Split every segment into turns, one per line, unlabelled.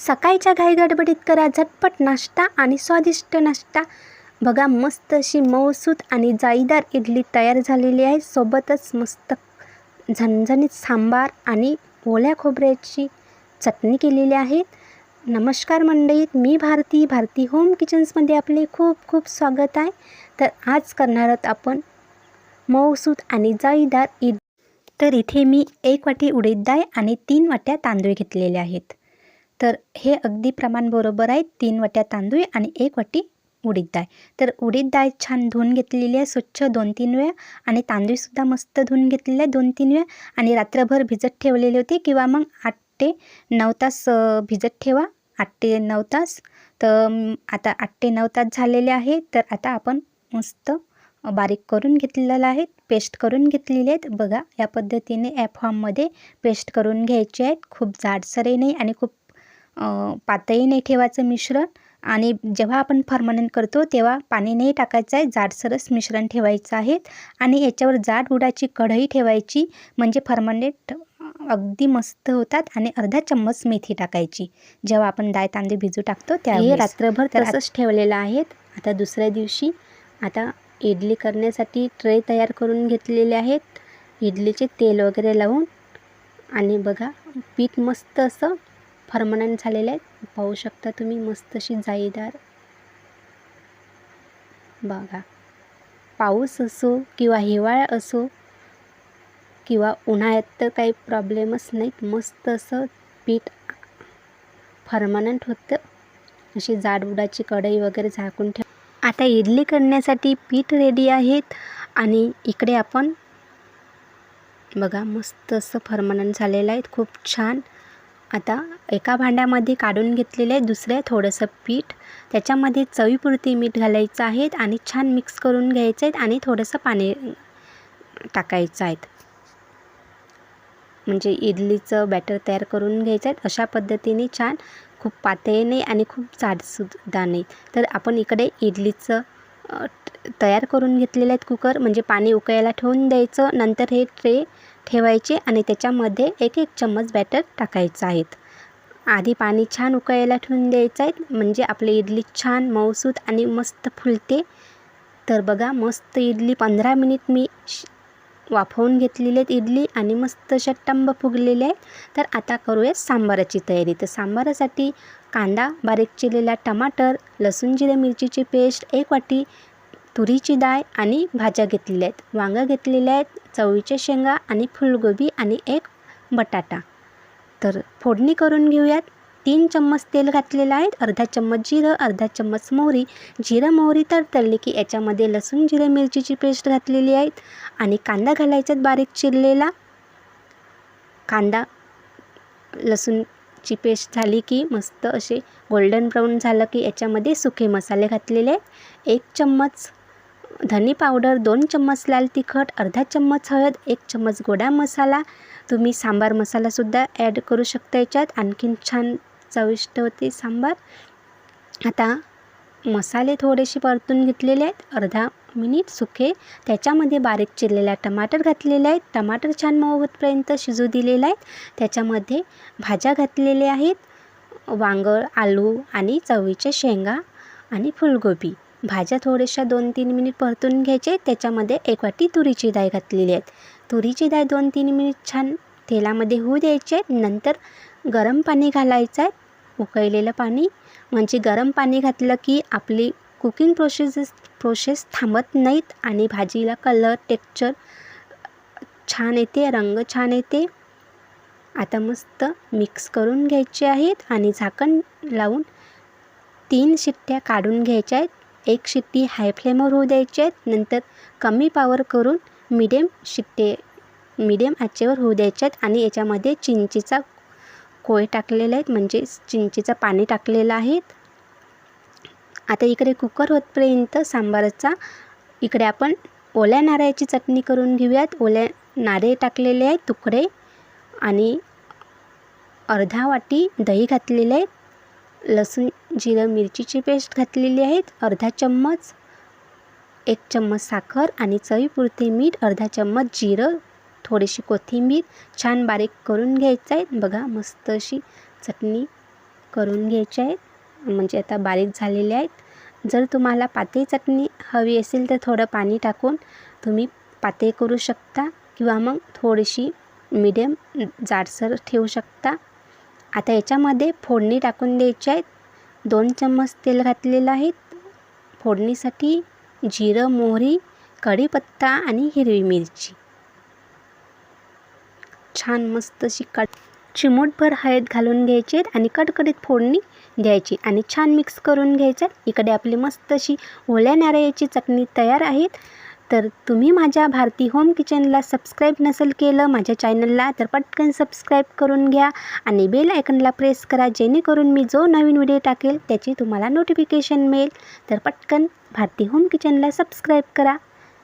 सकाळच्या घाईगडबडीत करा झटपट नाश्ता आणि स्वादिष्ट नाश्ता. बघा, मस्त अशी मऊसूत आणि जाळीदार इडली तयार झालेली आहे. सोबतच मस्त झणझणीत सांबार आणि ओल्या खोबऱ्याची चटणी केलेली आहे. नमस्कार मंडळीत, मी भारती होम किचन्समध्ये आपले खूप खूप स्वागत आहे. तर आज करणार आहोत आपण मऊसूत आणि जाळीदार इडली. तर इथे मी 1 वाटी उडीद डाळ आणि 3 वाट्या तांदूळ घेतलेले आहेत. तर हे अगदी प्रमाण बरोबर आहे. 3 वाट्या तांदूळ आणि 1 वाटी उडीद डाळ. तर उडीद डाळ छान धुवून घेतलेली आहे स्वच्छ 2-3 वेळा, आणि तांदूळसुद्धा मस्त धुवून घेतलेले आहे 2-3 वेळा, आणि रात्रभर भिजत ठेवलेले होते, किंवा मग 8 ते 9 तास भिजत ठेवा. 8 ते 9 तास. तर आता 8 ते 9 तास झालेले आहेत. तर आता आपण मस्त बारीक करून घेतलेलं आहे, पेस्ट करून घेतलेली आहेत. बघा, या पद्धतीने फॉर्ममध्ये पेस्ट करून घ्यायचे आहेत. खूप जाडसरही नाही आणि खूप पातळही नाही ठेवायचं मिश्रण. आणि जेव्हा आपण फर्मंट करतो तेव्हा पाणी नाही टाकायचं आहे, जाडसरच मिश्रण ठेवायचं आहे. आणि याच्यावर जाड बुडाची कढई ठेवायची, म्हणजे फर्मंटेट अगदी मस्त होतात. आणि अर्धा चम्मच मेथी टाकायची जेव्हा आपण डाळ तांदूळ भिजू टाकतो त्यावेळेस. रात्रभर तसंच ठेवलेलं आहे. आता दुसऱ्या दिवशी आता इडली करण्यासाठी ट्रे तयार करून घेतलेले आहेत, इडलीचे तेल वगैरे लावून. आणि बघा, पीठ मस्त असं फर्मंट झालेलं आहे. पाहू शकता तुम्ही, मस्त अशी जाळीदार. बघा, पाऊस असो किंवा हिवाळा असो किंवा उन्हाळ्यात तर काही प्रॉब्लेमच नाहीत. मस्त असं पीठ फर्मंट होतं. अशी जाडबुडाची कढई वगैरे झाकून ठेव. आता इडली करण्यासाठी पीठ रेडी आहेत. आणि इकडे आपण बघा, मस्त असं फर्मंट झालेलं आहे, खूप छान. आता एका भांड्यामध्ये काढून घेतलेलं आहे दुसऱ्या थोडंसं पीठ. त्याच्यामध्ये चवीपुरती मीठ घालायचं आहे आणि छान मिक्स करून घ्यायचं आहे. आणि थोडंसं पाणी टाकायचं आहे, म्हणजे इडलीचं बॅटर तयार करून घ्यायचं आहे. अशा पद्धतीने छान, खूप पातळ नाही आणि खूप जाडसुद्धा नाही. तर आपण इकडे इडलीचं तयार करून घेतलेले आहेत कुकर, म्हणजे पाणी उकळायला ठेवून द्यायचं. नंतर हे ट्रे ठेवायचे आणि त्याच्यामध्ये 1-1 चम्मच बॅटर टाकायचं आहे. आधी पाणी छान उकळायला ठेवून द्यायचं आहे, म्हणजे आपली इडली छान मऊसूत आणि मस्त फुलते. तर बघा, मस्त इडली 15 मिनिट मी वाफवून घेतलेली आहेत इडली, आणि मस्त अशा टंब फुगलेल्या आहेत. तर आता करूया सांबाराची तयारी. तर सांबारासाठी कांदा, बारीक चिरलेला टमाटर, लसूण जिरे मिरचीची पेस्ट, 1 वाटी तुरीची डाळ आणि भाज्या घेतलेल्या आहेत. वांगं घेतलेले आहेत, चवळीच्या शेंगा आणि फुलगोबी आणि 1 बटाटा. तर फोडणी करून घेऊयात. 3 चम्मच तेल घातलेलं आहे, अर्धा चम्मच जिरं, अर्धा चम्मच मोहरी. जिरं मोहरी तडतडली की याच्यामध्ये लसूण जिरे मिरचीची पेस्ट घातलेली आहे, आणि कांदा घालायचा बारीक चिरलेला. कांदा लसूणची पेस्ट झाली की मस्त असे गोल्डन ब्राऊन झालं की याच्यामध्ये सुके मसाले घातलेले आहेत. 1 चम्मच धनी पावडर, 2 चम्मच लाल तिखट, अर्धा चम्मच हळद, 1 चम्मच गोडा मसाला. तुम्ही सांबार मसालासुद्धा ॲड करू शकता याच्यात, आणखीन छान चविष्ट होते सांबार. आता मसाले थोडेसे परतून घेतलेले आहेत, अर्धा मिनिट सुके. त्याच्यामध्ये बारीक चिरलेला टमाटर घातलेला आहे. टमाटर छान मऊ होतपर्यंत शिजू दिलेला आहे. त्याच्यामध्ये भाज्या घातलेल्या आहेत, वांगं, आलू आणि चवळीच्या शेंगा आणि फुलगोबी. भाज्या थोड्याशा 2-3 मिनिट परतून घ्यायचे. त्याच्यामध्ये 1 वाटी तुरीची डाळ घातलेली आहे. तुरीची डाळ 2-3 मिनिट छान तेलामध्ये होऊ द्यायचे. नंतर गरम पाणी घालायचं आहे, उकळलेलं पाणी. म्हणजे गरम पाणी घातलं की आपली कुकिंग प्रोसेस थांबत नाहीत, आणि भाजीला कलर, टेक्स्चर छान येते, रंग छान येते. आता मस्त मिक्स करून घ्यायचे आहेत, आणि झाकण लावून 3 शिट्ट्या काढून घ्यायच्या आहेत. 1 शिट्टी हाय फ्लेमवर होऊ द्यायची आहेत, नंतर कमी पॉवर करून मीडियम आचेवर होऊ द्यायचे आहेत. आणि याच्यामध्ये चिंचेचा कोळ टाकलेला आहे, म्हणजे चिंचेचं पाणी टाकलेलं आहे. आता इकडे कुकर होतपर्यंत सांबाराचा इकडे आपण ओल्या नारळाची चटणी करून घेऊयात. ओल्या नारळ टाकलेले आहेत तुकडे, आणि अर्धा वाटी दही घातलेले आहेत. लसूण जिरं मिरचीची पेस्ट घातलेली आहेत, अर्धा चम्मच, 1 चम्मच साखर आणि चवीपुरते मीठ, अर्धा चम्मच जिरं, थोडीशी कोथिंबीर. छान बारीक करून घ्यायचं आहे. बघा, मस्त अशी चटणी करून घ्यायचे आहेत, म्हणजे आता बारीक झालेले आहेत. जर तुम्हाला पातळ चटणी हवी असेल तर थोडं पाणी टाकून तुम्ही पातळ करू शकता किंवा मग थोडीशी मीडियम जाडसर ठेवू शकता. आता याच्यामध्ये फोडणी टाकून द्यायची आहेत. 2 चम्मच तेल घातलेलं आहे. फोडणीसाठी जिरं, मोहरी, कढीपत्ता आणि हिरवी मिरची. छान मस्त अशी चिमूटभर हळद घालून घ्यायची आणि कडकडीत फोडणी द्यायची आणि छान मिक्स करून घ्यायचं. इकडे आपली मस्त अशी ओल्या नारळाची चटणी तयार आहे. तर तुम्ही माझ्या भारती होम किचनला सबस्क्राईब नसेल केलं माझ्या चॅनलला तर पटकन सबस्क्राईब करून घ्या आणि बेल आयकनला प्रेस करा, जेणेकरून मी जो नवीन व्हिडिओ टाकेल त्याची तुम्हाला नोटिफिकेशन मिळेल. तर पटकन भारती होम किचनला सबस्क्राईब करा.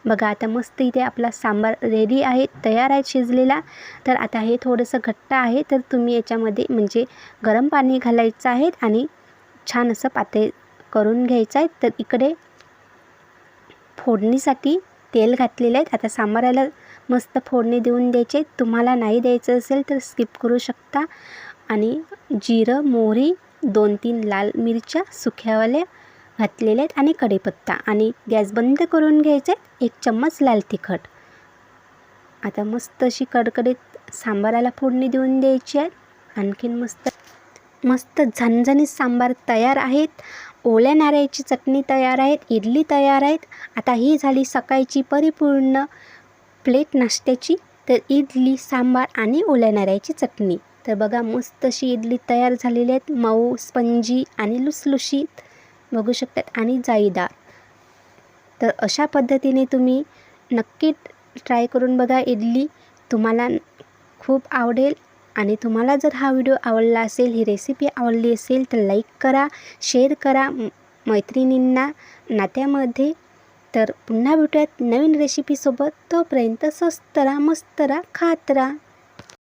बघा आता मस्त इथे आपला सांबार रेडी आहे, तयार आहे शिजलेला. तर आता हे थोडंसं घट्ट आहे, तर तुम्ही याच्यामध्ये म्हणजे गरम पाणी घालायचं आहे आणि छान असं पातळ करून घ्यायचं आहे. तर इकडे फोडणीसाठी तेल घातलेलं आहे. आता सांबाराला मस्त फोडणी देऊन द्यायचे. तुम्हाला नाही द्यायचं असेल तर स्किप करू शकता. आणि जिरं, मोहरी, 2-3 लाल मिरच्या सुक्यावाल्या घातलेल्या आहेत आणि कढीपत्ता आणि गॅस बंद करून घ्यायचे. 1 चम्मच लाल तिखट. आता मस्त अशी कडकडीत सांबाराला फोडणी देऊन द्यायची आहे. आणखीन मस्त झणझणीत सांबार तयार आहेत. ओल्या नारळाची चटणी तयार आहेत, इडली तयार आहेत. आता ही झाली सकाळची परिपूर्ण प्लेट नाश्त्याची. तर इडली, सांबार आणि ओल्या नारळाची चटणी. तर बघा मस्त अशी इडली तयार झालेली आहेत, मऊ, स्पंजी आणि लुसलुशीत बघू शकतात आणि जाळीदार. तर अशा पद्धतीने तुम्ही नक्की ट्राय करून बघा. इडली तुम्हाला खूप आवडेल. आणि तुम्हाला जर हा व्हिडिओ आवडला असेल, ही रेसिपी आवडली असेल तर लाईक करा, शेअर करा मैत्रिणींना, नात्यामध्ये. तर पुन्हा भेटूयात नवीन रेसिपीसोबत. तोपर्यंत स्वस्त राहा, मस्त राहा, खात राहा.